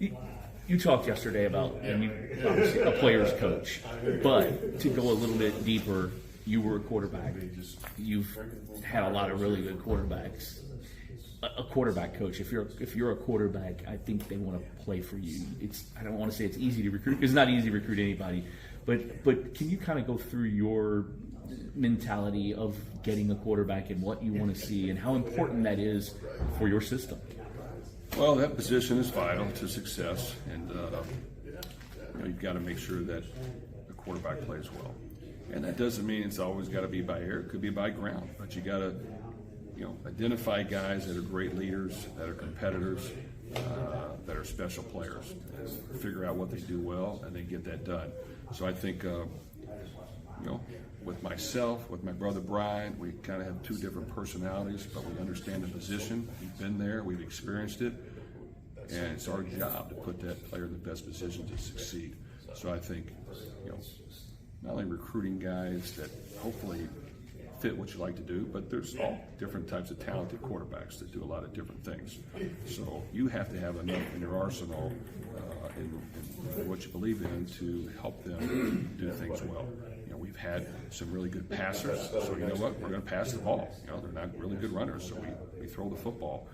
You talked yesterday about and you, obviously a player's coach, but to go a little bit deeper, you were a quarterback. You've had a lot of really good quarterbacks. A quarterback coach. If you're a quarterback, I think they want to play for you. I don't want to say it's easy to recruit. It's not easy to recruit anybody, but can you kind of go through your mentality of getting a quarterback and what you want to see and how important that is for your system? Well, that position is vital to success, and you've got to make sure that the quarterback plays well. And that doesn't mean it's always got to be by air. It could be by ground, but you got to identify guys that are great leaders, that are competitors, that are special players, and figure out what they do well, and then get that done. So I think, with myself, with my brother Brian, we kind of have two different personalities, but we understand the position. We've been there, we've experienced it, and it's our job to put that player in the best position to succeed. So I think, not only recruiting guys that hopefully fit what you like to do, but there's all different types of talented quarterbacks that do a lot of different things. So you have to have enough in your arsenal in what you believe in to help them do things well. We've had some really good passers, so you know what? We're going to pass the ball. They're not really good runners, so we throw the football.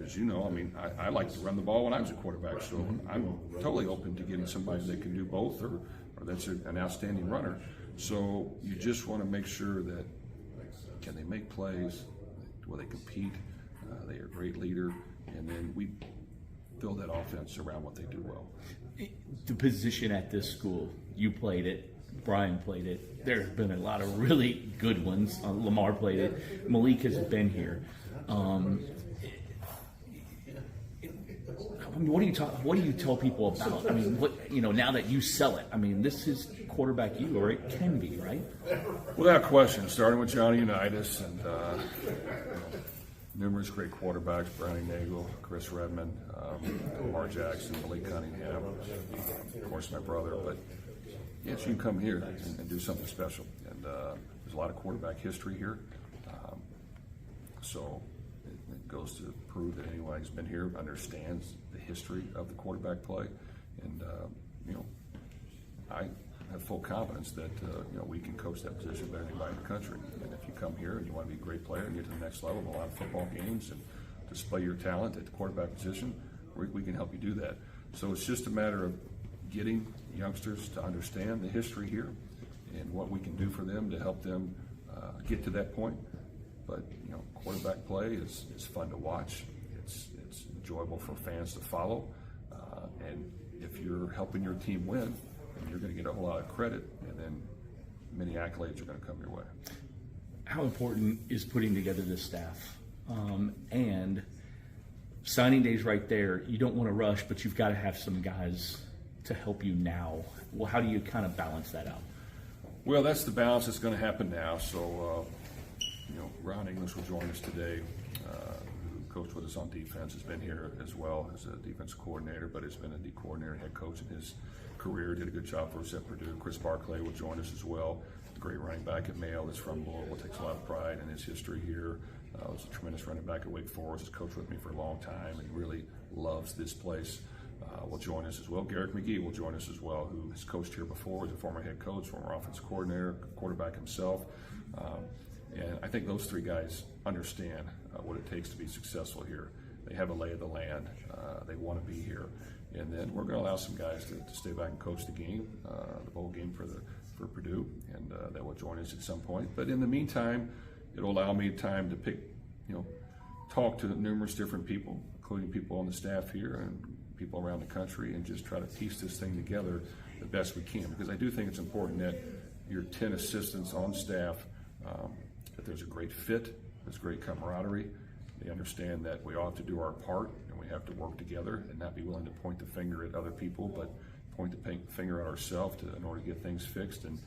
As you know, I like to run the ball when I was a quarterback, so I'm totally open to getting somebody that can do both or that's an outstanding runner. So you just want to make sure that can they make plays, will they compete, they are a great leader, and then we build that offense around what they do well. The position at this school, you played it, Brian played it. There have been a lot of really good ones. Lamar played it. Malik has been here. What do you tell people about? Now that you sell it, this is quarterback you, or it can be, right? Without question, starting with Johnny Unitas and numerous great quarterbacks, Brownie Nagel, Chris Redmond, Lamar Jackson, Malik Cunningham, of course my brother. But yes, you can come here and do something special. And there's a lot of quarterback history here. So it goes to prove that anyone who's been here understands the history of the quarterback play. And, I have full confidence that, we can coach that position better than anybody in the country. And if you come here and you want to be a great player and get to the next level in a lot of football games and display your talent at the quarterback position, we can help you do that. So it's just a matter of getting youngsters to understand the history here and what we can do for them to help them get to that point. But quarterback play is fun to watch. It's enjoyable for fans to follow, and if you're helping your team win, then you're going to get a whole lot of credit, and then many accolades are going to come your way. How important is putting together this staff? And signing day's right there. You don't want to rush, but you've got to have some guys to help you now. Well, how do you kind of balance that out? Well, that's the balance that's going to happen now. So, Ron English will join us today, who coached with us on defense, has been here as well as a defense coordinator, but has been a D coordinator, head coach in his career, did a good job for us at Purdue. Chris Barclay will join us as well, the great running back at Mayo that's from Louisville, takes a lot of pride in his history here. Was a tremendous running back at Wake Forest, has coached with me for a long time and really loves this place. Will join us as well. Garrick McGee will join us as well, who has coached here before, is a former head coach, former offensive coordinator, quarterback himself. And I think those three guys understand what it takes to be successful here. They have a lay of the land. They want to be here. And then we're going to allow some guys to stay back and coach the game, the bowl game for Purdue, and that will join us at some point. But in the meantime, it'll allow me time to talk to numerous different people, including people on the staff here and people around the country, and just try to piece this thing together the best we can. Because I do think it's important that your 10 assistants on staff, that there's a great fit, there's great camaraderie. They understand that we all have to do our part and we have to work together and not be willing to point the finger at other people, but point the finger at ourselves in order to get things fixed. And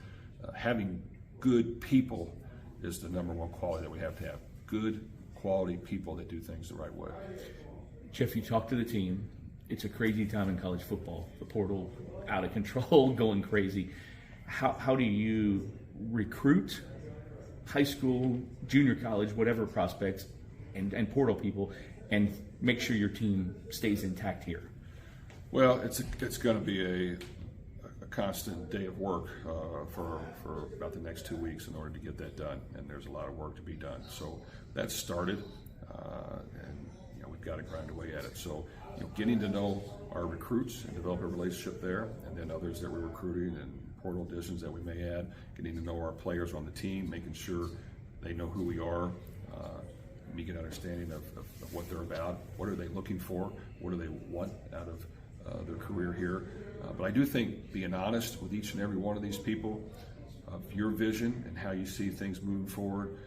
having good people is the number one quality that we have to have. Good quality people that do things the right way. Jeff, you talk to the team. It's a crazy time in college football. The portal out of control, going crazy. How do you recruit high school, junior college, whatever prospects, and portal people, and make sure your team stays intact here? Well, it's going to be a constant day of work for about the next 2 weeks in order to get that done, and there's a lot of work to be done. So that's started, and we've got to grind away at it. So getting to know our recruits and develop a relationship there, and then others that we're recruiting and portal additions that we may add, getting to know our players on the team, making sure they know who we are, me get an understanding of what they're about, what are they looking for, what do they want out of their career here. But I do think being honest with each and every one of these people of your vision and how you see things moving forward,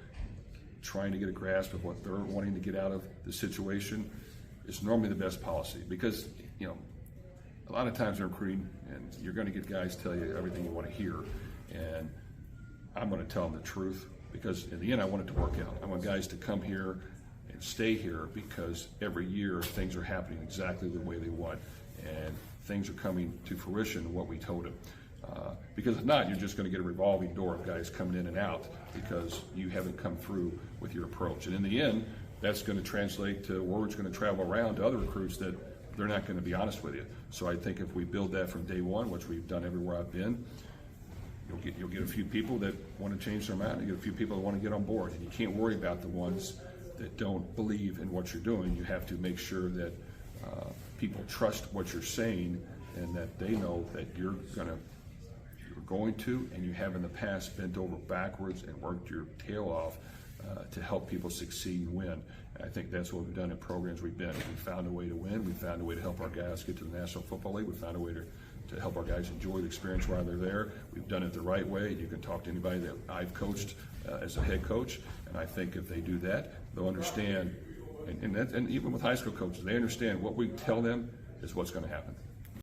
trying to get a grasp of what they're wanting to get out of the situation is normally the best policy, because a lot of times in recruiting, and you're going to get guys tell you everything you want to hear, and I'm going to tell them the truth, because in the end I want it to work out. I want guys to come here and stay here because every year things are happening exactly the way they want, and things are coming to fruition what we told them. Because if not, you're just going to get a revolving door of guys coming in and out because you haven't come through with your approach. And in the end, that's going to translate to word's going to travel around to other recruits that they're not going to be honest with you. So I think if we build that from day one, which we've done everywhere I've been, you'll get a few people that want to change their mind, you get a few people that want to get on board. And you can't worry about the ones that don't believe in what you're doing. You have to make sure that people trust what you're saying, and that they know that you're going to, and you have in the past bent over backwards and worked your tail off to help people succeed and win. And I think that's what we've done in programs we've been. We found a way to win. We found a way to help our guys get to the National Football League. We found a way to help our guys enjoy the experience while they're there. We've done it the right way. You can talk to anybody that I've coached as a head coach, and I think if they do that, they'll understand. And even with high school coaches, they understand what we tell them is what's going to happen.